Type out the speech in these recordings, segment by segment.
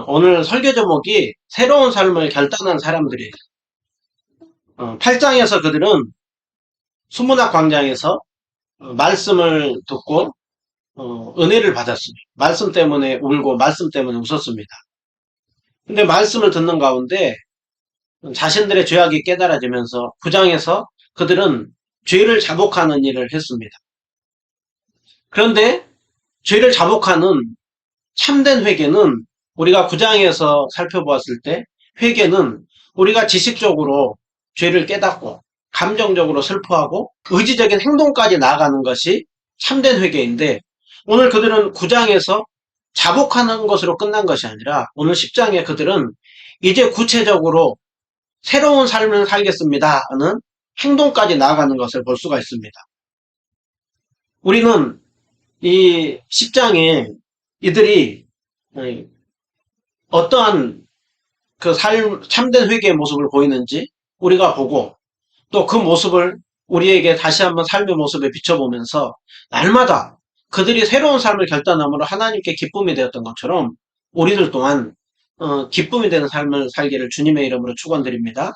오늘 설교 제목이 새로운 삶을 결단한 사람들이에요. 8장에서 그들은 수문학 광장에서 말씀을 듣고 은혜를 받았습니다. 말씀 때문에 울고 말씀 때문에 웃었습니다. 근데 말씀을 듣는 가운데 자신들의 죄악이 깨달아지면서 9장에서 그들은 죄를 자복하는 일을 했습니다. 그런데 죄를 자복하는 참된 회개는 우리가 9장에서 살펴보았을 때 회개는 우리가 지식적으로 죄를 깨닫고 감정적으로 슬퍼하고 의지적인 행동까지 나아가는 것이 참된 회개인데 오늘 그들은 9장에서 자복하는 것으로 끝난 것이 아니라 오늘 10장에 그들은 이제 구체적으로 새로운 삶을 살겠습니다 하는 행동까지 나아가는 것을 볼 수가 있습니다. 우리는 이 10장에 이들이 어떠한 그 참된 회개의 모습을 보이는지 우리가 보고 또 그 모습을 우리에게 다시 한번 삶의 모습에 비춰보면서 날마다 그들이 새로운 삶을 결단함으로 하나님께 기쁨이 되었던 것처럼 우리들 또한 기쁨이 되는 삶을 살기를 주님의 이름으로 축원드립니다.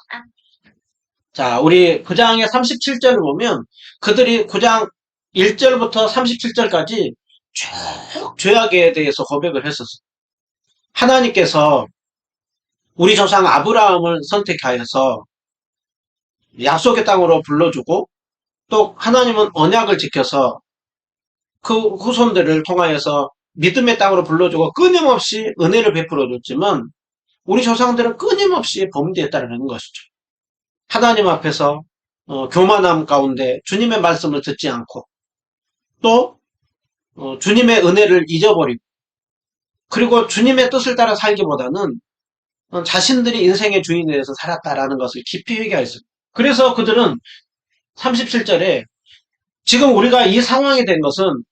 자, 우리 9장의 37절을 보면 그들이 9장 1절부터 37절까지 쭉 죄악에 대해서 고백을 했었어요. 하나님께서 우리 조상 아브라함을 선택하여서 약속의 땅으로 불러주고 또 하나님은 언약을 지켜서 그 후손들을 통하여서 믿음의 땅으로 불러주고 끊임없이 은혜를 베풀어 줬지만 우리 조상들은 끊임없이 범죄했다는 것이죠. 하나님 앞에서 교만함 가운데 주님의 말씀을 듣지 않고 또 주님의 은혜를 잊어버리고 그리고 주님의 뜻을 따라 살기보다는 자신들이 인생의 주인에 대해서 살았다라는 것을 깊이 회개했습니다. 그래서 그들은 37절에 지금 우리가 이 상황이 된 것은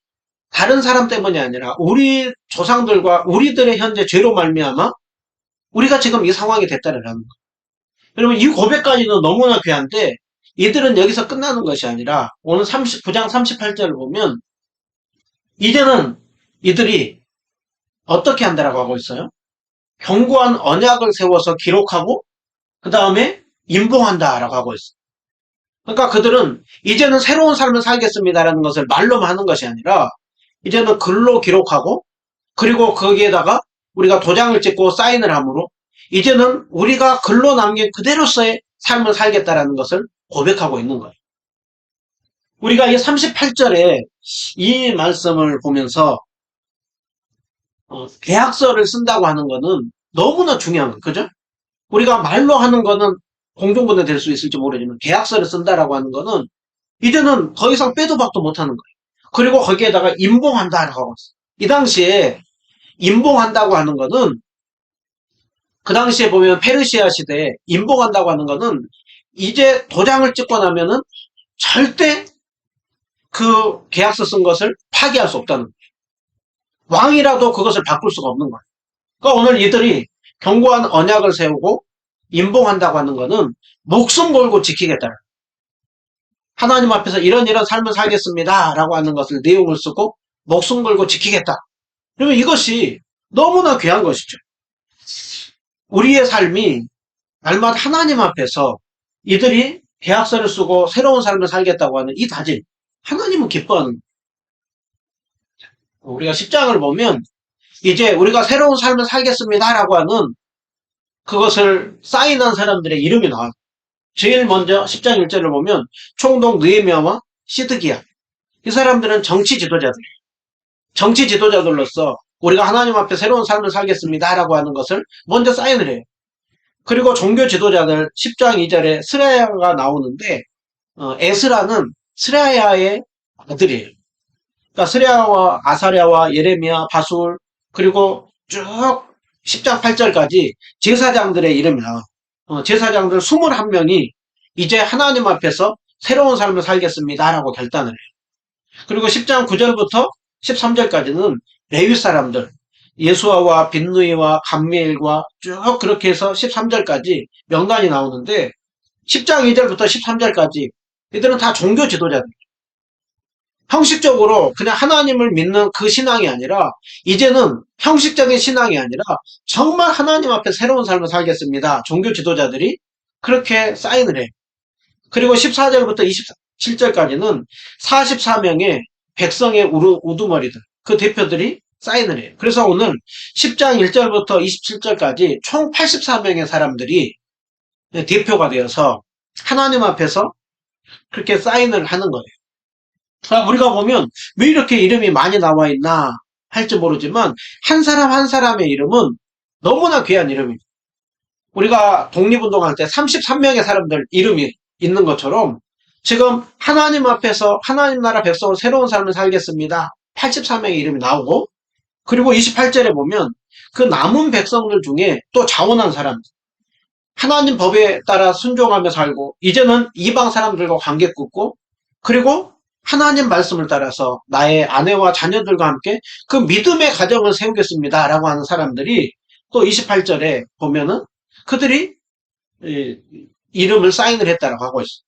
다른 사람 때문이 아니라 우리 조상들과 우리들의 현재 죄로 말미암아 우리가 지금 이 상황이 됐다는 거예요. 여러분 이 고백까지는 너무나 귀한데 이들은 여기서 끝나는 것이 아니라 오늘 9장 38절을 보면 이제는 이들이 어떻게 한다라고 하고 있어요? 견고한 언약을 세워서 기록하고 그 다음에 임봉한다라고 하고 있어요. 그러니까 그들은 이제는 새로운 삶을 살겠습니다라는 것을 말로만 하는 것이 아니라 이제는 글로 기록하고 그리고 거기에다가 우리가 도장을 찍고 사인을 함으로 이제는 우리가 글로 남긴 그대로서의 삶을 살겠다라는 것을 고백하고 있는 거예요. 우리가 이 38절에 이 말씀을 보면서 계약서를 쓴다고 하는 것은 너무나 중요한 거예요. 그죠? 우리가 말로 하는 거는 공중분해 될 수 있을지 모르지만 계약서를 쓴다라고 하는 거는 이제는 더 이상 빼도 박도 못하는 거예요. 그리고 거기에다가 임봉한다라고 하고 있어요. 이 당시에 임봉한다고 하는 거는 그 당시에 보면 페르시아 시대에 임봉한다고 하는 거는 이제 도장을 찍고 나면은 절대 그 계약서 쓴 것을 파기할 수 없다는 거예요. 왕이라도 그것을 바꿀 수가 없는 거예요. 그러니까 오늘 이들이 견고한 언약을 세우고 임봉한다고 하는 것은 목숨 걸고 지키겠다는 하나님 앞에서 이런 삶을 살겠습니다 라고 하는 것을 내용을 쓰고 목숨 걸고 지키겠다. 그러면 이것이 너무나 귀한 것이죠. 우리의 삶이 날마다 하나님 앞에서 이들이 계약서를 쓰고 새로운 삶을 살겠다고 하는 이 다짐 하나님은 기뻐하는 우리가 10장을 보면 이제 우리가 새로운 삶을 살겠습니다 라고 하는 그것을 사인한 사람들의 이름이 나와요. 제일 먼저 10장 1절을 보면 총독 느헤미야와 시드기야 이 사람들은 정치 지도자들이에요. 정치 지도자들로서 우리가 하나님 앞에 새로운 삶을 살겠습니다 라고 하는 것을 먼저 사인을 해요. 그리고 종교 지도자들 10장 2절에 스라야가 나오는데 에스라는 스라야의 아들이에요. 그러니까 스라야와 아사랴와 예레미야, 바술 그리고 쭉 10장 8절까지 제사장들의 이름이 나와요. 제사장들 21명이 이제 하나님 앞에서 새로운 삶을 살겠습니다 라고 결단을 해요. 그리고 10장 9절부터 13절까지는 레위 사람들 예수아와 빈누이와 감미엘과 쭉 그렇게 해서 13절까지 명단이 나오는데 10장 2절부터 13절까지 이들은 다 종교 지도자들 형식적으로 그냥 하나님을 믿는 그 신앙이 아니라 이제는 형식적인 신앙이 아니라 정말 하나님 앞에 새로운 삶을 살겠습니다. 종교 지도자들이 그렇게 사인을 해. 그리고 14절부터 27절까지는 44명의 백성의 우두머리들, 그 대표들이 사인을 해요. 그래서 오늘 10장 1절부터 27절까지 총 84명의 사람들이 대표가 되어서 하나님 앞에서 그렇게 사인을 하는 거예요. 우리가 보면 왜 이렇게 이름이 많이 나와 있나 할지 모르지만 한 사람 한 사람의 이름은 너무나 귀한 이름입니다. 우리가 독립운동할 때 33명의 사람들 이름이 있는 것처럼 지금 하나님 앞에서 하나님 나라 백성으로 새로운 삶을 살겠습니다. 84명의 이름이 나오고 그리고 28절에 보면 그 남은 백성들 중에 또 자원한 사람 하나님 법에 따라 순종하며 살고 이제는 이방 사람들과 관계 끊고 그리고 하나님 말씀을 따라서 나의 아내와 자녀들과 함께 그 믿음의 가정을 세우겠습니다. 라고 하는 사람들이 또 28절에 보면은 그들이 이름을 사인을 했다라고 하고 있어요.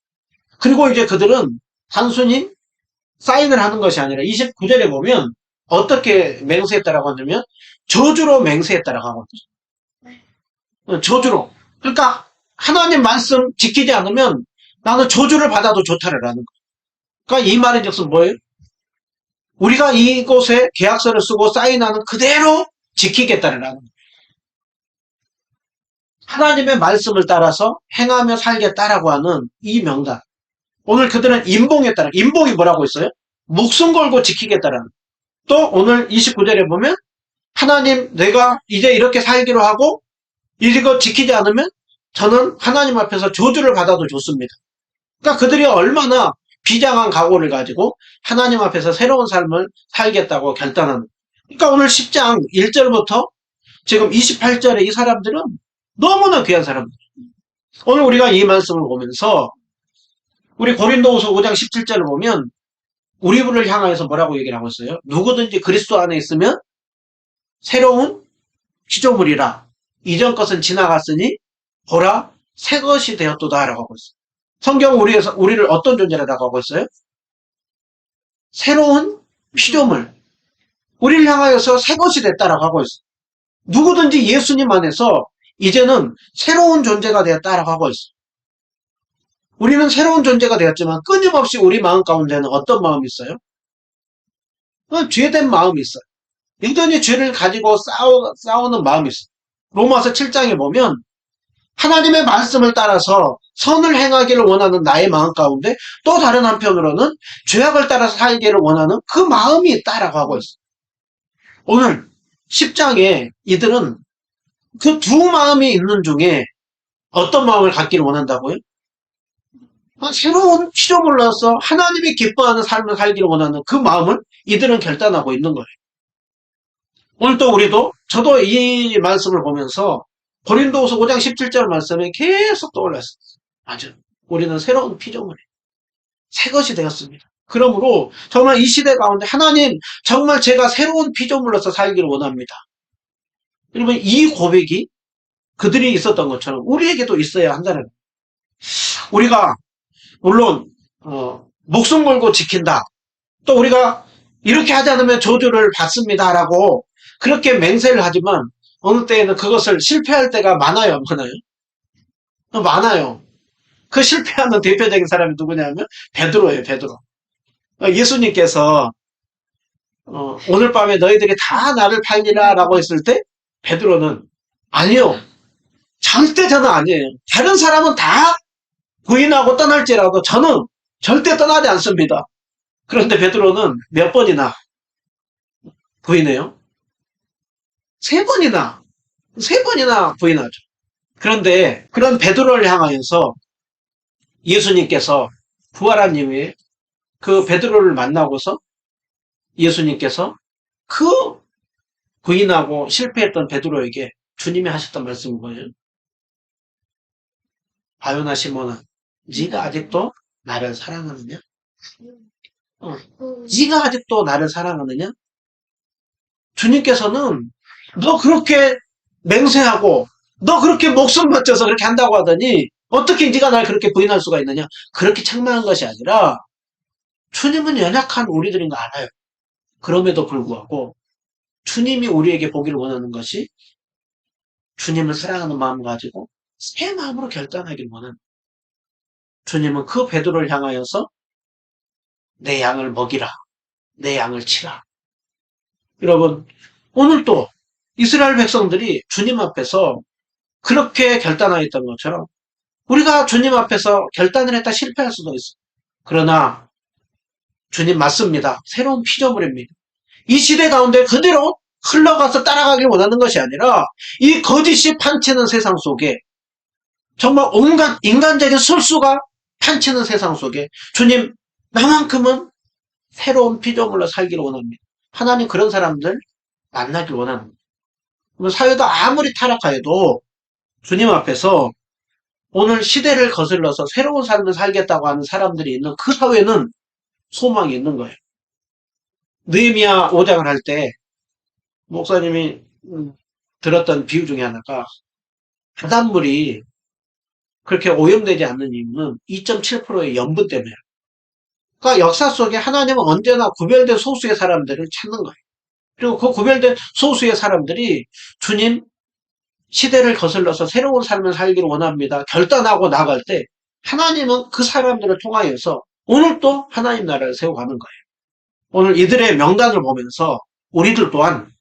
그리고 이제 그들은 단순히 사인을 하는 것이 아니라 29절에 보면 어떻게 맹세했다라고 하냐면 저주로 맹세했다라고 하거든요. 저주로. 그러니까 하나님 말씀 지키지 않으면 나는 저주를 받아도 좋다라는 거예요. 그러니까 이 말인즉슨 뭐예요? 우리가 이곳에 계약서를 쓰고 사인하는 그대로 지키겠다는 거예요. 하나님의 말씀을 따라서 행하며 살겠다라고 하는 이 명단. 오늘 그들은 임봉했다는 임봉이 뭐라고 했어요? 목숨 걸고 지키겠다라는. 또 오늘 29절에 보면 하나님 내가 이제 이렇게 살기로 하고 이거 지키지 않으면 저는 하나님 앞에서 저주를 받아도 좋습니다. 그러니까 그들이 얼마나 비장한 각오를 가지고 하나님 앞에서 새로운 삶을 살겠다고 결단하는. 그러니까 오늘 10장 1절부터 지금 28절에 이 사람들은 너무나 귀한 사람들. 오늘 우리가 이 말씀을 보면서 우리 고린도후서 5장 17절을 보면 우리를 향하여서 뭐라고 얘기를 하고 있어요? 누구든지 그리스도 안에 있으면 새로운 피조물이라. 이전 것은 지나갔으니 보라 새 것이 되었도다 라고 하고 있어요. 성경은 우리를 어떤 존재라고 하고 있어요? 새로운 피조물. 우리를 향하여서 새 것이 됐다라고 하고 있어요. 누구든지 예수님 안에서 이제는 새로운 존재가 되었다라고 하고 있어요. 우리는 새로운 존재가 되었지만 끊임없이 우리 마음 가운데는 어떤 마음이 있어요? 죄된 마음이 있어요. 여전히 죄를 가지고 싸우는 마음이 있어요. 로마서 7장에 보면 하나님의 말씀을 따라서 선을 행하기를 원하는 나의 마음 가운데 또 다른 한편으로는 죄악을 따라서 살기를 원하는 그 마음이 있다라고 하고 있어요. 오늘 10장에 이들은 그 두 마음이 있는 중에 어떤 마음을 갖기를 원한다고요? 새로운 피조물로서 하나님이 기뻐하는 삶을 살기를 원하는 그 마음을 이들은 결단하고 있는 거예요. 오늘 또 저도 이 말씀을 보면서 고린도후서 5장 17절 말씀에 계속 떠올랐어요. 맞아요. 우리는 새로운 피조물이에요. 새 것이 되었습니다. 그러므로 정말 이 시대 가운데 하나님 정말 제가 새로운 피조물로서 살기를 원합니다. 여러분 이 고백이 그들이 있었던 것처럼 우리에게도 있어야 한다는 거예요. 우리가 물론 목숨 걸고 지킨다. 또 우리가 이렇게 하지 않으면 저주를 받습니다라고 그렇게 맹세를 하지만 어느 때에는 그것을 실패할 때가 많아요. 많아요. 많아요. 그 실패하는 대표적인 사람이 누구냐면 베드로예요. 베드로. 예수님께서 오늘 밤에 너희들이 다 나를 팔리라 라고 했을 때 베드로는 아니요. 절대 저는 아니에요. 다른 사람은 다 부인하고 떠날지라도 저는 절대 떠나지 않습니다. 그런데 베드로는 몇 번이나 부인해요? 세 번이나 부인하죠. 그런데 그런 베드로를 향하여서 예수님께서 부활한 이후에 그 베드로를 만나고서 예수님께서 그 부인하고 실패했던 베드로에게 주님이 하셨던 말씀은 뭐예요? 바요나 시몬아, 네가 아직도 나를 사랑하느냐? 네가 아직도 나를 사랑하느냐? 주님께서는 너 그렇게 맹세하고 너 그렇게 목숨 바쳐서 그렇게 한다고 하더니 어떻게 네가 날 그렇게 부인할 수가 있느냐? 그렇게 책망한 것이 아니라 주님은 연약한 우리들인 거 알아요. 그럼에도 불구하고 주님이 우리에게 보기를 원하는 것이 주님을 사랑하는 마음을 가지고 새 마음으로 결단하기를 원하는, 주님은 그 베드로를 향하여서 내 양을 먹이라, 내 양을 치라. 여러분, 오늘 또 이스라엘 백성들이 주님 앞에서 그렇게 결단하였던 것처럼 우리가 주님 앞에서 결단을 했다 실패할 수도 있어요. 그러나 주님 맞습니다. 새로운 피조물입니다. 이 시대 가운데 그대로 흘러가서 따라가길 원하는 것이 아니라 이 거짓이 판치는 세상 속에, 정말 온갖 인간적인 술수가 판치는 세상 속에 주님, 나만큼은 새로운 피조물로 살기를 원합니다. 하나님 그런 사람들 만나길 원합니다. 사회가 아무리 타락하여도 주님 앞에서 오늘 시대를 거슬러서 새로운 삶을 살겠다고 하는 사람들이 있는 그 사회는 소망이 있는 거예요. 느헤미야 5장을 할 때 목사님이 들었던 비유 중에 하나가, 바닷물이 그렇게 오염되지 않는 이유는 2.7%의 염분 때문이에요. 그러니까 역사 속에 하나님은 언제나 구별된 소수의 사람들을 찾는 거예요. 그리고 그 구별된 소수의 사람들이 주님, 시대를 거슬러서 새로운 삶을 살기를 원합니다, 결단하고 나갈 때 하나님은 그 사람들을 통하여서 오늘 또 하나님 나라를 세워가는 거예요. 오늘 이들의 명단을 보면서 우리들 또한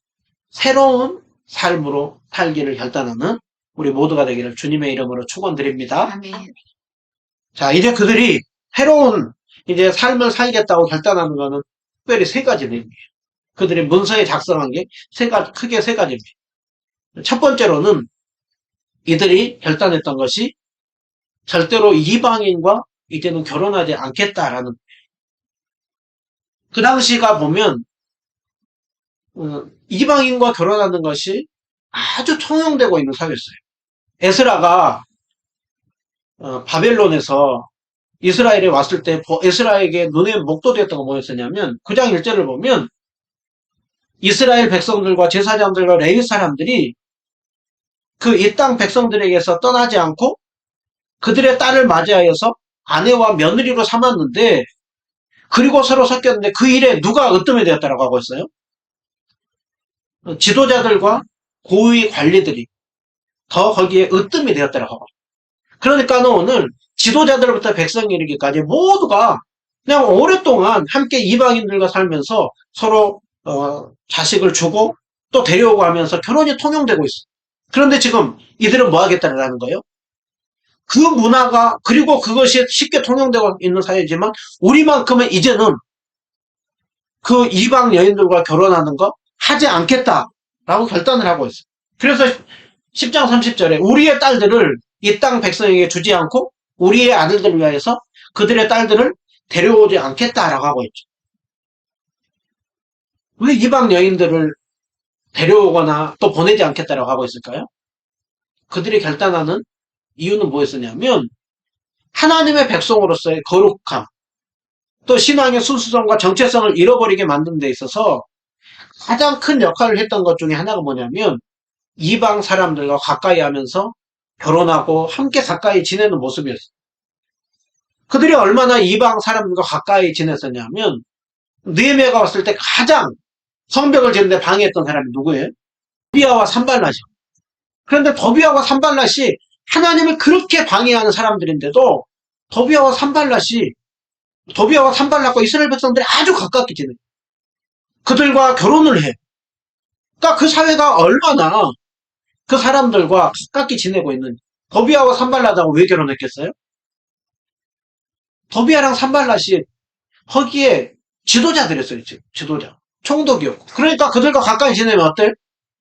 새로운 삶으로 살기를 결단하는 우리 모두가 되기를 주님의 이름으로 축원드립니다. 아멘. 자, 이제 그들이 새로운 이제 삶을 살겠다고 결단하는 것은 특별히 세 가지 내용이에요. 그들이 문서에 작성한 게 크게 세 가지입니다. 첫 번째로는 이들이 결단했던 것이 절대로 이방인과 이제는 결혼하지 않겠다라는 거예요. 그 당시가 보면 이방인과 결혼하는 것이 아주 통용되고 있는 사회였어요. 에스라가 바벨론에서 이스라엘에 왔을 때 에스라에게 눈에 목도되었던 건 뭐였었냐면, 9장 1절을 보면 이스라엘 백성들과 제사장들과 레위 사람들이 그 이 땅 백성들에게서 떠나지 않고 그들의 딸을 맞이하여서 아내와 며느리로 삼았는데, 그리고 서로 섞였는데 그 일에 누가 으뜸이 되었다라고 하고 있어요? 지도자들과 고위 관리들이 더 거기에 으뜸이 되었다라고 하고, 그러니까는 오늘 지도자들부터 백성에 이르기까지 모두가 그냥 오랫동안 함께 이방인들과 살면서 서로 자식을 주고 또 데려오고 하면서 결혼이 통용되고 있어. 그런데 지금 이들은 뭐 하겠다는 거예요? 그 문화가, 그리고 그것이 쉽게 통용되고 있는 사회지만 우리만큼은 이제는 그 이방 여인들과 결혼하는 거 하지 않겠다라고 결단을 하고 있어요. 그래서 10장 30절에 우리의 딸들을 이 땅 백성에게 주지 않고 우리의 아들들을 위하여서 그들의 딸들을 데려오지 않겠다라고 하고 있죠. 왜 이방 여인들을 데려오거나 또 보내지 않겠다라고 하고 있을까요? 그들이 결단하는 이유는 뭐였었냐면, 하나님의 백성으로서의 거룩함, 또 신앙의 순수성과 정체성을 잃어버리게 만드는 데 있어서 가장 큰 역할을 했던 것 중에 하나가 뭐냐면, 이방 사람들과 가까이 하면서 결혼하고 함께 가까이 지내는 모습이었어요. 그들이 얼마나 이방 사람들과 가까이 지냈었냐면, 느헤미야가 왔을 때 가장 성벽을 짓는데 방해했던 사람이 누구예요? 도비야와 산발랏이요. 그런데 도비야와 산발랏이 하나님을 그렇게 방해하는 사람들인데도 도비야와 산발랏과 이스라엘 백성들이 아주 가깝게 지내요. 그들과 결혼을 해. 그러니까 그 사회가 얼마나 그 사람들과 가깝게 지내고 있는지. 도비야와 산발랏하고 왜 결혼했겠어요? 도비야랑 산발랏이 거기에 지도자들이었어요. 지도자. 총독이었고. 그러니까 그들과 가까이 지내면 어때?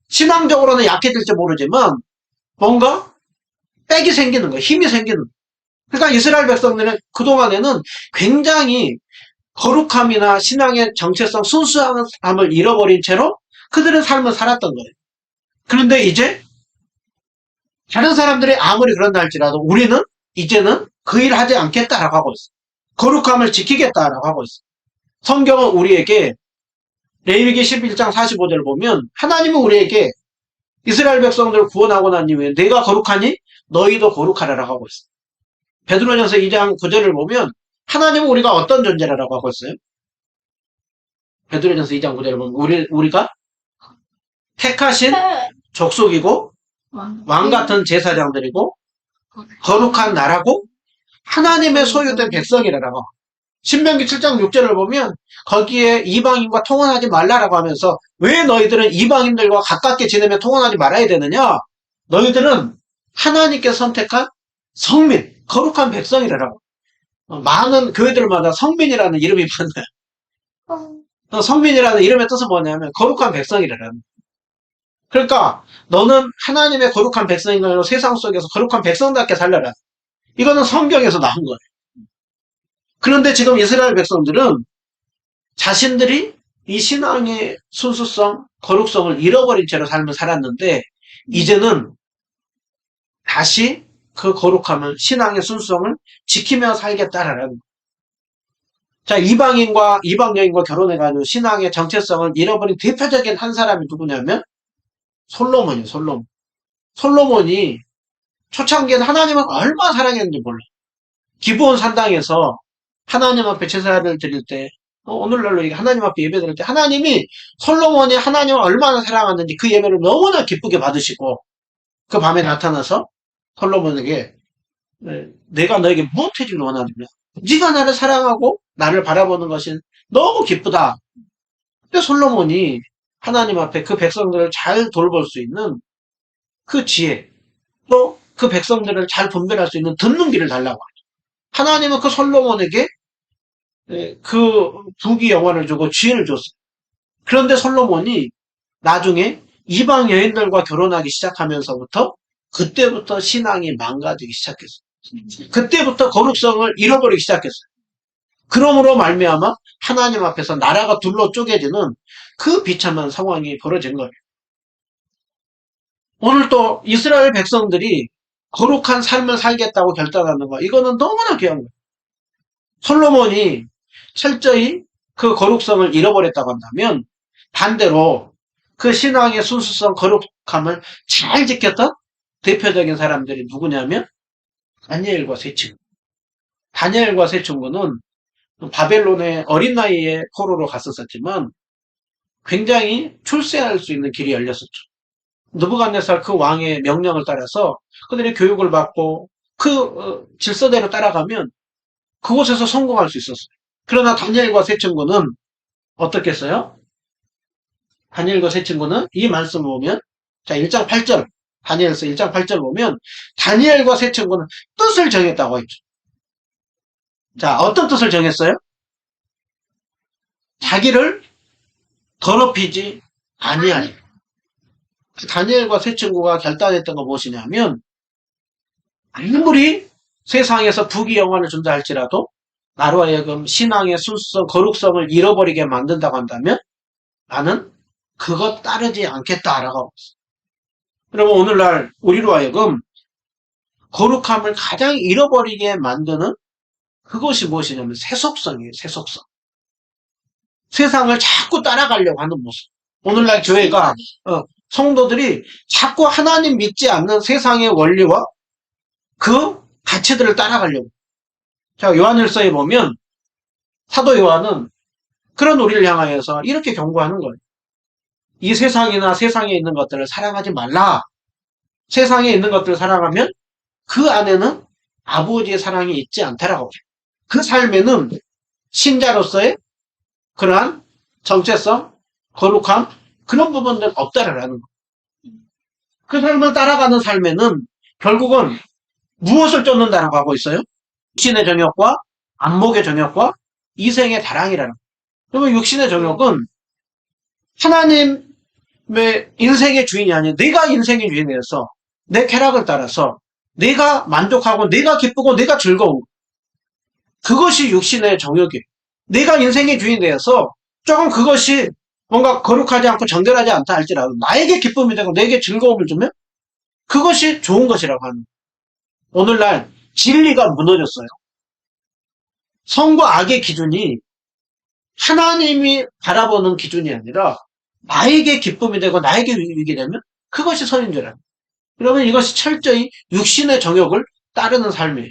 신앙적으로는 약해질지 모르지만 뭔가 빽이 생기는 거예요. 힘이 생기는 거예요. 그러니까 이스라엘 백성들은 그동안에는 굉장히 거룩함이나 신앙의 정체성, 순수함을 잃어버린 채로 그들은 삶을 살았던 거예요. 그런데 이제 다른 사람들이 아무리 그런다 할지라도 우리는 이제는 그 일 하지 않겠다라고 하고 있어요. 거룩함을 지키겠다라고 하고 있어요. 성경은 우리에게 레위기 11장 45절을 보면 하나님은 우리에게 이스라엘 백성들을 구원하고 난 이후에 내가 거룩하니 너희도 거룩하라라고 하고 있어요. 베드로전서 2장 9절을 보면 하나님은 우리가 어떤 존재라고 하고 있어요? 베드로전서 2장 9절을 보면 우리가 택하신 족속이고 왕 같은 제사장들이고 거룩한 나라고 하나님의 소유된 백성이라고. 신명기 7장 6절을 보면 거기에 이방인과 통혼하지 말라라고 하면서 왜 너희들은 이방인들과 가깝게 지내며 통혼하지 말아야 되느냐? 너희들은 하나님께 선택한 성민, 거룩한 백성이라고. 많은 교회들마다 성민이라는 이름이 많아요. 성민이라는 이름의 뜻은 뭐냐면 거룩한 백성이라는. 그러니까 너는 하나님의 거룩한 백성인 거로 세상 속에서 거룩한 백성답게 살려라. 이거는 성경에서 나온 거예요. 그런데 지금 이스라엘 백성들은 자신들이 이 신앙의 순수성, 거룩성을 잃어버린 채로 삶을 살았는데 이제는 다시 그 거룩함을, 신앙의 순수성을 지키며 살겠다라는 거예요. 자, 이방 여인과 결혼해가지고 신앙의 정체성을 잃어버린 대표적인 한 사람이 누구냐면 솔로몬이에요. 솔로몬이 초창기에는 하나님을 얼마나 사랑했는지 몰라. 기브온 산당에서 하나님 앞에 제사를 드릴 때, 오늘날로 하나님 앞에 예배 드릴 때 하나님이 솔로몬이 하나님을 얼마나 사랑하는지 그 예배를 너무나 기쁘게 받으시고 그 밤에 나타나서 솔로몬에게 내가 너에게 무엇 해주길 원하느냐? 네가 나를 사랑하고 나를 바라보는 것이 너무 기쁘다. 근데 솔로몬이 하나님 앞에 그 백성들을 잘 돌볼 수 있는 그 지혜, 또 그 백성들을 잘 분별할 수 있는 듣는 귀를 달라고 하죠. 하나님은 그 솔로몬에게 그 부귀 영화를 주고 지혜를 줬어요. 그런데 솔로몬이 나중에 이방 여인들과 결혼하기 시작하면서부터 그때부터 신앙이 망가지기 시작했어요. 그때부터 거룩성을 잃어버리기 시작했어요. 그러므로 말미암아 하나님 앞에서 나라가 둘로 쪼개지는 그 비참한 상황이 벌어진 거예요. 오늘 또 이스라엘 백성들이 거룩한 삶을 살겠다고 결단하는 거, 이거는 너무나 귀한 거예요. 솔로몬이 철저히 그 거룩성을 잃어버렸다고 한다면 반대로 그 신앙의 순수성, 거룩함을 잘 지켰던 대표적인 사람들이 누구냐면 다니엘과 세 친구. 다니엘과 세 친구는 바벨론의 어린 나이에 포로로 갔었지만 굉장히 출세할 수 있는 길이 열렸었죠. 느부갓네살 그 왕의 명령을 따라서 그들이 교육을 받고 그 질서대로 따라가면 그곳에서 성공할 수 있었어요. 그러나 다니엘과 세 친구는 어떻게 했어요? 다니엘과 세 친구는 이 말씀을 보면, 자, 1장 8절, 다니엘서 1장 8절 보면 다니엘과 세 친구는 뜻을 정했다고 했죠. 자, 어떤 뜻을 정했어요? 자기를 더럽히지 아니하리. 다니엘과 세 친구가 결단했던 건 무엇이냐면 아무리 세상에서 부귀 영화를 준다 할지라도 나로 하여금 신앙의 순수성, 거룩성을 잃어버리게 만든다고 한다면 나는 그것 따르지 않겠다라고 하고 있어요. 여러분 오늘날 우리로 하여금 거룩함을 가장 잃어버리게 만드는 그것이 무엇이냐면 세속성이에요. 세속성. 세상을 자꾸 따라가려고 하는 모습. 오늘날 교회가 성도들이 자꾸 하나님 믿지 않는 세상의 원리와 그 가치들을 따라가려고. 자, 요한일서에 보면 사도 요한은 그런 우리를 향하여서 이렇게 경고하는 거예요. 이 세상이나 세상에 있는 것들을 사랑하지 말라. 세상에 있는 것들을 사랑하면 그 안에는 아버지의 사랑이 있지 않다라고. 그 삶에는 신자로서의 그러한 정체성, 거룩함, 그런 부분들 없다라는 거. 그 삶을 따라가는 삶에는 결국은 무엇을 쫓는다라고 하고 있어요? 육신의 정욕과 안목의 정욕과 이생의 다랑이라는 거. 그러면 육신의 정욕은 하나님의 인생의 주인이 아닌 내가 인생의 주인이 되어서 내 쾌락을 따라서 내가 만족하고 내가 기쁘고 내가 즐거운 그것이 육신의 정욕이에요. 내가 인생의 주인이 되어서 조금 그것이 뭔가 거룩하지 않고 정결하지 않다 할지라도 나에게 기쁨이 되고 내게 즐거움을 주면 그것이 좋은 것이라고 하는 거예요. 오늘날 진리가 무너졌어요. 선과 악의 기준이 하나님이 바라보는 기준이 아니라 나에게 기쁨이 되고 나에게 유익이 되면 그것이 선인 줄 알아요. 그러면 이것이 철저히 육신의 정욕을 따르는 삶이에요.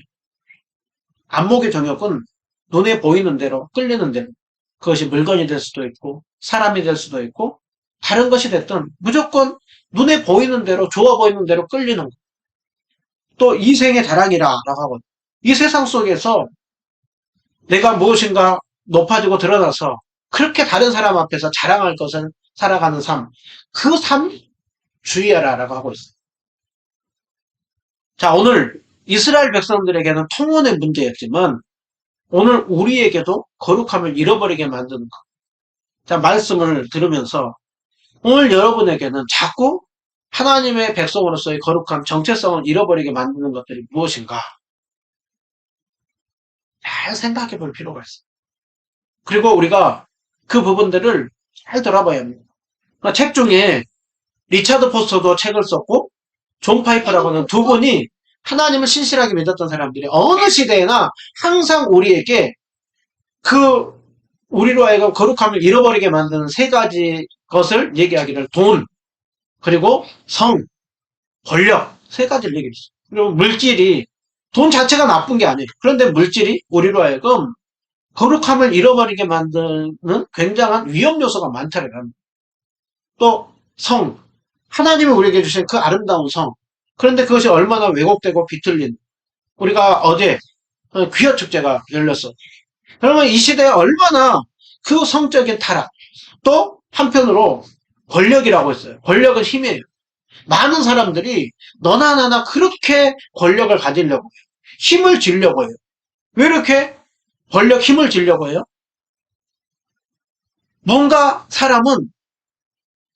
안목의 정욕은 눈에 보이는 대로 끌리는 대로 그것이 물건이 될 수도 있고 사람이 될 수도 있고 다른 것이 됐든 무조건 눈에 보이는 대로 좋아 보이는 대로 끌리는 것. 또 이생의 자랑이라고 하거든. 이 세상 속에서 내가 무엇인가 높아지고 드러나서 그렇게 다른 사람 앞에서 자랑할 것을 살아가는 삶, 그 삶 주의하라라고 하고 있어요. 자, 오늘 이스라엘 백성들에게는 통혼의 문제였지만 오늘 우리에게도 거룩함을 잃어버리게 만드는 것. 자, 말씀을 들으면서 오늘 여러분에게는 자꾸 하나님의 백성으로서의 거룩함, 정체성을 잃어버리게 만드는 것들이 무엇인가? 잘 생각해 볼 필요가 있어요. 그리고 우리가 그 부분들을 잘 돌아봐야 합니다. 책 중에 리차드 포스터도 책을 썼고 존 파이퍼라고 하는 두 분이 하나님을 신실하게 믿었던 사람들이 어느 시대에나 항상 우리에게 그 우리로 하여금 거룩함을 잃어버리게 만드는 세 가지 것을 얘기하기를 돈, 그리고 성, 권력 세 가지를 얘기했어요. 그리고 물질이 돈 자체가 나쁜 게 아니에요. 그런데 물질이 우리로 하여금 거룩함을 잃어버리게 만드는 굉장한 위험 요소가 많다는 겁니다. 또 성, 하나님이 우리에게 주신 그 아름다운 성. 그런데 그것이 얼마나 왜곡되고 비틀린. 우리가 어제 귀화 축제가 열렸어. 그러면 이 시대에 얼마나 그 성적인 타락. 또 한편으로 권력이라고 했어요. 권력은 힘이에요. 많은 사람들이 너나 나나 그렇게 권력을 가지려고 해요. 힘을 쥐려고 해요. 왜 이렇게 권력 힘을 쥐려고 해요? 뭔가 사람은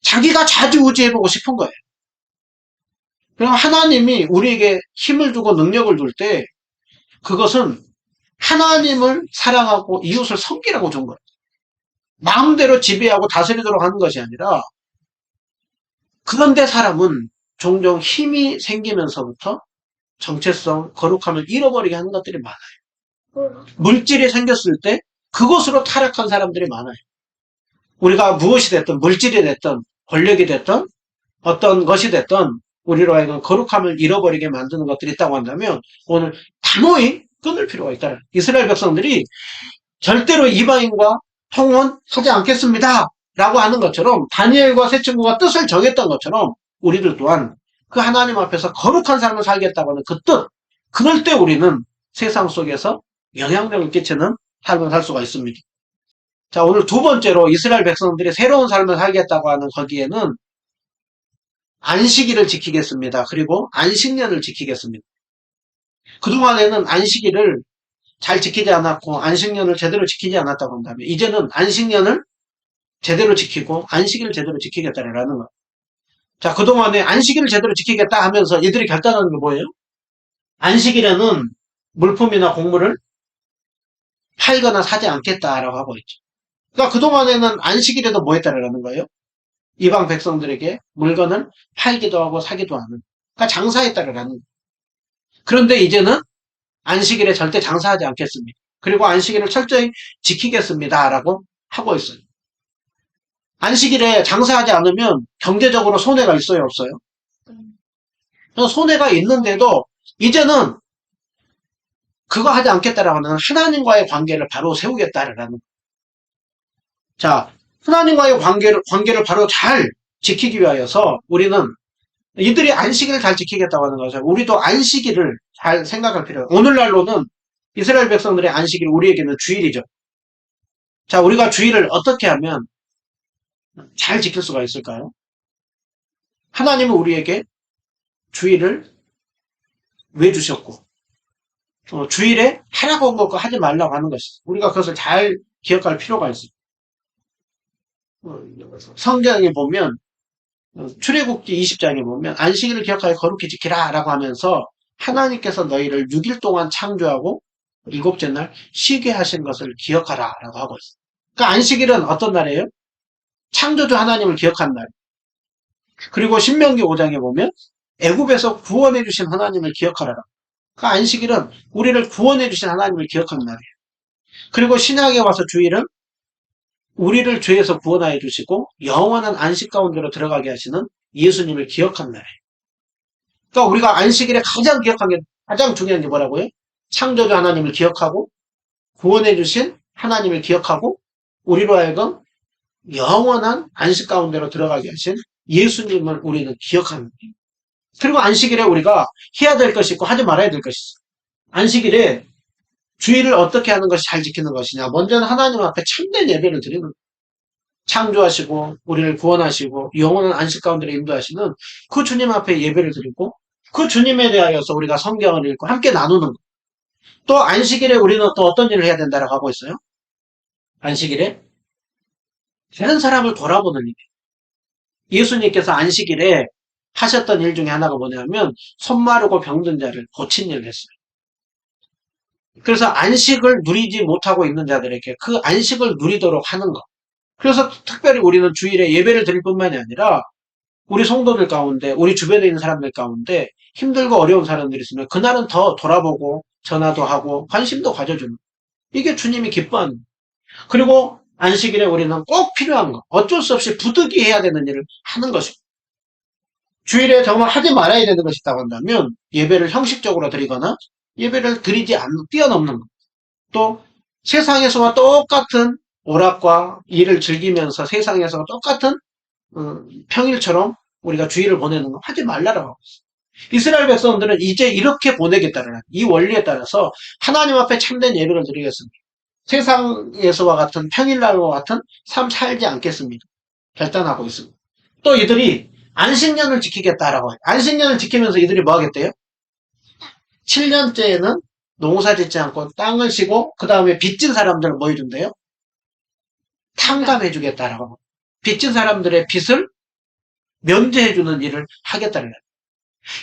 자기가 좌지우지해보고 싶은 거예요. 그럼 하나님이 우리에게 힘을 주고 능력을 줄 때 그것은 하나님을 사랑하고 이웃을 섬기라고 준 거예요. 마음대로 지배하고 다스리도록 하는 것이 아니라 그런데 사람은 종종 힘이 생기면서부터 정체성, 거룩함을 잃어버리게 하는 것들이 많아요. 물질이 생겼을 때 그것으로 타락한 사람들이 많아요. 우리가 무엇이 됐든 물질이 됐든 권력이 됐든 어떤 것이 됐든 우리로 하여금 거룩함을 잃어버리게 만드는 것들이 있다고 한다면 오늘 단호히 끊을 필요가 있다. 이스라엘 백성들이 절대로 이방인과 통혼하지 않겠습니다. 라고 하는 것처럼 다니엘과 세 친구가 뜻을 정했던 것처럼 우리들 또한 그 하나님 앞에서 거룩한 삶을 살겠다고 하는 그 뜻, 그럴 때 우리는 세상 속에서 영향력을 끼치는 삶을 살 수가 있습니다. 자, 오늘 두 번째로 이스라엘 백성들이 새로운 삶을 살겠다고 하는 거기에는 안식일을 지키겠습니다. 그리고 안식년을 지키겠습니다. 그동안에는 안식일을 잘 지키지 않았고 안식년을 제대로 지키지 않았다고 한다면 이제는 안식년을 제대로 지키고 안식일을 제대로 지키겠다라는 거예요. 자, 그동안에 안식일을 제대로 지키겠다 하면서 이들이 결단하는 게 뭐예요? 안식일에는 물품이나 곡물을 팔거나 사지 않겠다라고 하고 있죠. 그러니까 그동안에는 안식일에도 뭐 했다라는 거예요? 이방 백성들에게 물건을 팔기도 하고 사기도 하는. 그러니까 장사했다라는 거예요. 그런데 이제는 안식일에 절대 장사하지 않겠습니다. 그리고 안식일을 철저히 지키겠습니다라고 하고 있어요. 안식일에 장사하지 않으면 경제적으로 손해가 있어요, 없어요? 손해가 있는데도 이제는 그거 하지 않겠다라고 하는 하나님과의 관계를 바로 세우겠다라는 거예요. 자, 하나님과의 관계를 바로 잘 지키기 위하여서 우리는 이들이 안식일을 잘 지키겠다고 하는 거죠. 우리도 안식일을 잘 생각할 필요해요. 오늘날로는 이스라엘 백성들의 안식일, 우리에게는 주일이죠. 자, 우리가 주일을 어떻게 하면 잘 지킬 수가 있을까요? 하나님은 우리에게 주일을 왜 주셨고, 주일에 하라고 한 것과 하지 말라고 하는 것이 우리가 그것을 잘 기억할 필요가 있습니다. 성경에 보면 출애굽기 20장에 보면 안식일을 기억하여 거룩히 지키라 라고 하면서 하나님께서 너희를 6일 동안 창조하고 일곱째 날 쉬게 하신 것을 기억하라 라고 하고 있어요. 그러니까 안식일은 어떤 날이에요? 창조주 하나님을 기억한 날. 그리고 신명기 5장에 보면 애굽에서 구원해 주신 하나님을 기억하라. 그러니까 안식일은 우리를 구원해 주신 하나님을 기억하는 날이에요. 그리고 신약에 와서 주일은 우리를 죄에서 구원하여 주시고 영원한 안식 가운데로 들어가게 하시는 예수님을 기억한 날이에요. 그러니까 우리가 안식일에 가장 기억한 게 가장 중요한 게 뭐라고요? 창조주 하나님을 기억하고 구원해 주신 하나님을 기억하고 우리로 하여금 영원한 안식 가운데로 들어가게 하신 예수님을 우리는 기억하는 거예요. 그리고 안식일에 우리가 해야 될 것이 있고 하지 말아야 될 것이 있어요. 안식일에 주일을 어떻게 하는 것이 잘 지키는 것이냐. 먼저는 하나님 앞에 참된 예배를 드리는 거예요. 창조하시고 우리를 구원하시고 영원한 안식 가운데로 인도하시는 그 주님 앞에 예배를 드리고 그 주님에 대하여서 우리가 성경을 읽고 함께 나누는 거예요. 또 안식일에 우리는 또 어떤 일을 해야 된다라고 하고 있어요? 안식일에 다른 사람을 돌아보는 일. 예수님께서 안식일에 하셨던 일 중에 하나가 뭐냐면 손 마르고 병든 자를 고친 일을 했어요. 그래서 안식을 누리지 못하고 있는 자들에게 그 안식을 누리도록 하는 것. 그래서 특별히 우리는 주일에 예배를 드릴 뿐만이 아니라 우리 성도들 가운데, 우리 주변에 있는 사람들 가운데 힘들고 어려운 사람들이 있으면 그날은 더 돌아보고 전화도 하고 관심도 가져주는. 이게 주님이 기뻐하는 거예요. 그리고 안식일에 우리는 꼭 필요한 거, 어쩔 수 없이 부득이 해야 되는 일을 하는 것입니다. 주일에 정말 하지 말아야 되는 것이 있다고 한다면 예배를 형식적으로 드리거나 예배를 드리지 않는, 뛰어넘는 것. 또 세상에서와 똑같은 오락과 일을 즐기면서 세상에서 똑같은 평일처럼 우리가 주일을 보내는 거 하지 말라라고 하고 있어요. 이스라엘 백성들은 이제 이렇게 보내겠다는 이 원리에 따라서 하나님 앞에 참된 예배를 드리겠습니다. 세상에서와 같은 평일날과 같은 삶 살지 않겠습니다. 결단하고 있습니다. 또 이들이 안식년을 지키겠다라고 해요. 안식년을 지키면서 이들이 뭐 하겠대요? 7년째에는 농사 짓지 않고 땅을 쉬고 그 다음에 빚진 사람들을 뭐 해준대요? 탕감해주겠다라고 합니다. 빚진 사람들의 빚을 면제해주는 일을 하겠다는 거예요.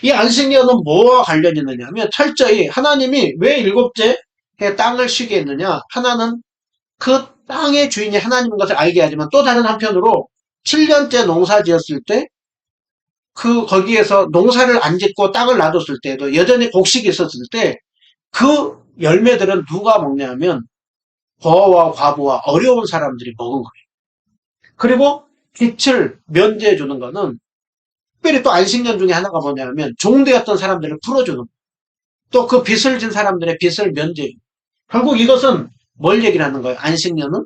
이 안식년은 뭐와 관련이 있느냐 하면 철저히 하나님이 왜 일곱째 땅을 쉬게 했느냐. 하나는 그 땅의 주인이 하나님인 것을 알게 하지만 또 다른 한편으로 7년째 농사 지었을 때 거기에서 농사를 안 짓고 땅을 놔뒀을 때도 여전히 곡식이 있었을 때 그 열매들은 누가 먹냐면 고아와 과부와 어려운 사람들이 먹은 거예요. 그리고 빚을 면제해 주는 거는 특별히 또 안식년 중에 하나가 뭐냐면 종되었던 사람들을 풀어주는 거예요. 또 그 빚을 진 사람들의 빚을 면제해 주는 거예요. 결국 이것은 뭘 얘기를 하는 거예요? 안식년은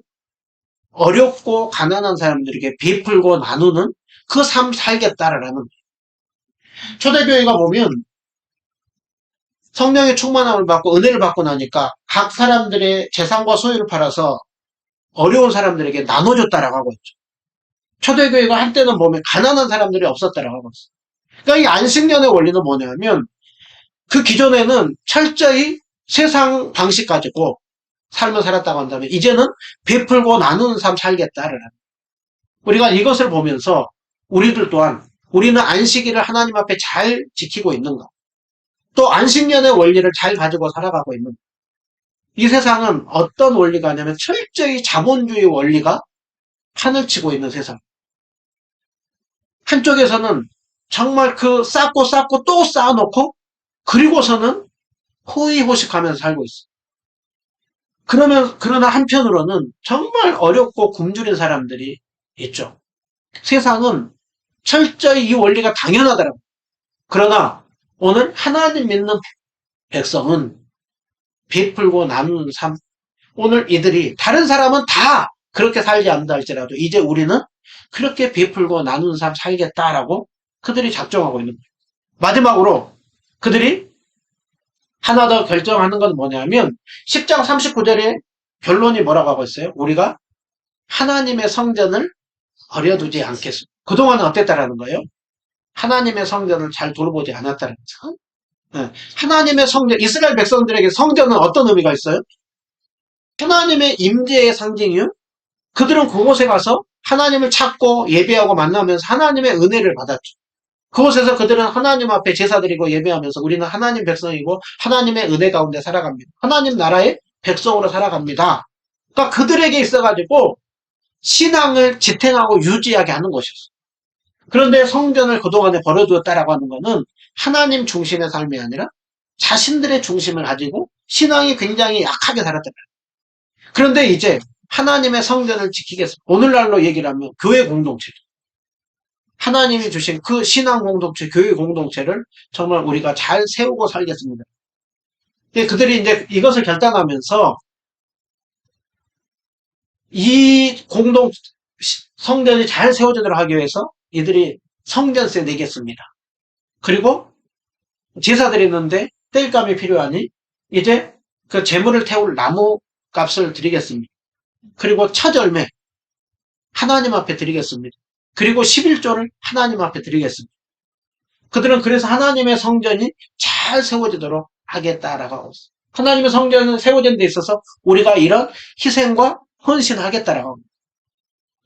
어렵고 가난한 사람들에게 베풀고 나누는 그 삶 살겠다라는 거예요. 초대교회가 보면 성령의 충만함을 받고 은혜를 받고 나니까 각 사람들의 재산과 소유를 팔아서 어려운 사람들에게 나눠줬다라고 하고 있죠. 초대교회가 한때는 보면 가난한 사람들이 없었다라고 하고 있어요. 그러니까 이 안식년의 원리는 뭐냐면 그 기존에는 철저히 세상 방식 가지고 삶을 살았다고 한다면 이제는 베풀고 나누는 삶 살겠다라는 우리가 이것을 보면서 우리들 또한 우리는 안식일을 하나님 앞에 잘 지키고 있는가? 또 안식년의 원리를 잘 가지고 살아가고 있는 이 세상은 어떤 원리가 아니면 철저히 자본주의 원리가 판을 치고 있는 세상. 한쪽에서는 정말 그 쌓고 또 쌓아놓고 그리고서는 호의호식하면서 살고 있어. 그러나 한편으로는 정말 어렵고 굶주린 사람들이 있죠. 세상은 철저히 이 원리가 당연하더라고요. 그러나 오늘 하나님 믿는 백성은 베풀고 나누는 삶. 오늘 이들이 다른 사람은 다 그렇게 살지 않는다 할지라도 이제 우리는 그렇게 베풀고 나누는 삶 살겠다라고 그들이 작정하고 있는 거예요. 마지막으로 그들이 하나 더 결정하는 건 뭐냐면 10장 39절에 결론이 뭐라고 하고 있어요? 우리가 하나님의 성전을 버려두지 않겠습니다. 그동안은 어땠다라는 거예요? 하나님의 성전을 잘 돌보지 않았다는 거죠. 네. 하나님의 성전, 이스라엘 백성들에게 성전은 어떤 의미가 있어요? 하나님의 임재의 상징이요. 그들은 그곳에 가서 하나님을 찾고 예배하고 만나면서 하나님의 은혜를 받았죠. 그곳에서 그들은 하나님 앞에 제사 드리고 예배하면서 우리는 하나님 백성이고 하나님의 은혜 가운데 살아갑니다. 하나님 나라의 백성으로 살아갑니다. 그러니까 그들에게 있어가지고 신앙을 지탱하고 유지하게 하는 것이었어요. 그런데 성전을 그동안에 버려두었다라고 하는 것은 하나님 중심의 삶이 아니라 자신들의 중심을 가지고 신앙이 굉장히 약하게 살았다. 그런데 이제 하나님의 성전을 지키겠습니다. 오늘날로 얘기를 하면 교회 공동체죠. 하나님이 주신 그 신앙 공동체, 교회 공동체를 정말 우리가 잘 세우고 살겠습니다. 근데 그들이 이제 이것을 결단하면서 이 공동 성전이 잘 세워지도록 하기 위해서 이들이 성전세 내겠습니다. 그리고 제사 드리는데 땔감이 필요하니 이제 그 제물을 태울 나무 값을 드리겠습니다. 그리고 첫 열매 하나님 앞에 드리겠습니다. 그리고 11조를 하나님 앞에 드리겠습니다. 그들은 그래서 하나님의 성전이 잘 세워지도록 하겠다라고 하고 있어요. 하나님의 성전은 세워진 데 있어서 우리가 이런 희생과 헌신하겠다라고 합니다.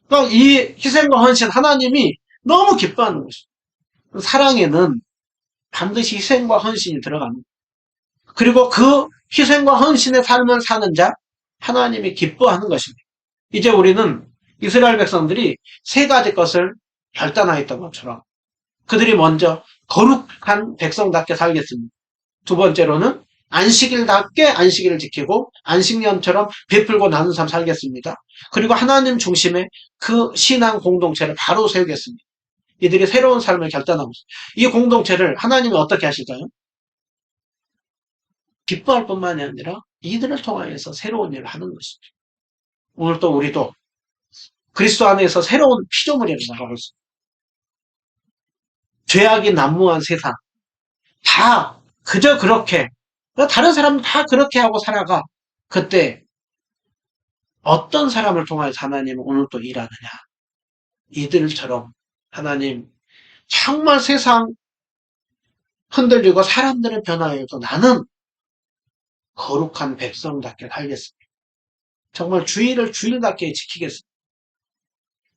그러니까 이 희생과 헌신 하나님이 너무 기뻐하는 것입니다. 사랑에는 반드시 희생과 헌신이 들어갑니다. 그리고 그 희생과 헌신의 삶을 사는 자 하나님이 기뻐하는 것입니다. 이제 우리는 이스라엘 백성들이 세 가지 것을 결단하였던 것처럼 그들이 먼저 거룩한 백성답게 살겠습니다. 두 번째로는 안식일답게 안식일을 지키고 안식년처럼 베풀고 나눈 삶 살겠습니다. 그리고 하나님 중심의 그 신앙 공동체를 바로 세우겠습니다. 이들이 새로운 삶을 결단하고 있습니다. 이 공동체를 하나님이 어떻게 하실까요? 기뻐할 뿐만이 아니라 이들을 통하여서 새로운 일을 하는 것이죠. 오늘 또 우리도 그리스도 안에서 새로운 피조물이 나가고 있습니다. 죄악이 난무한 세상 다 그저 그렇게 다른 사람은 다 그렇게 하고 살아가. 그때 어떤 사람을 통하여서 하나님은 오늘 또 일하느냐. 이들처럼 하나님 정말 세상 흔들리고 사람들은 변화해도 나는 거룩한 백성답게 살겠습니다. 정말 주의를 주일답게 지키겠습니다.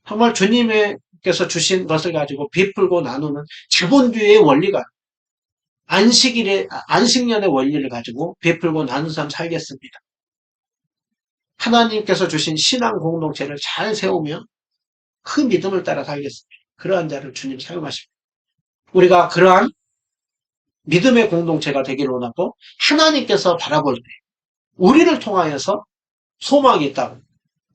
정말 주님께서 주신 것을 가지고 베풀고 나누는 자본주의의 원리가 안식년의 원리를 가지고 베풀고 나눈 삶 살겠습니다. 하나님께서 주신 신앙 공동체를 잘 세우며 그 믿음을 따라 살겠습니다. 그러한 자를 주님 사용하십니다. 우리가 그러한 믿음의 공동체가 되기를 원하고 하나님께서 바라볼 때 우리를 통하여서 소망이 있다고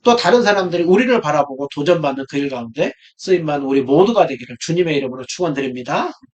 또 다른 사람들이 우리를 바라보고 도전받는 그 일 가운데 쓰임받는 우리 모두가 되기를 주님의 이름으로 축원드립니다.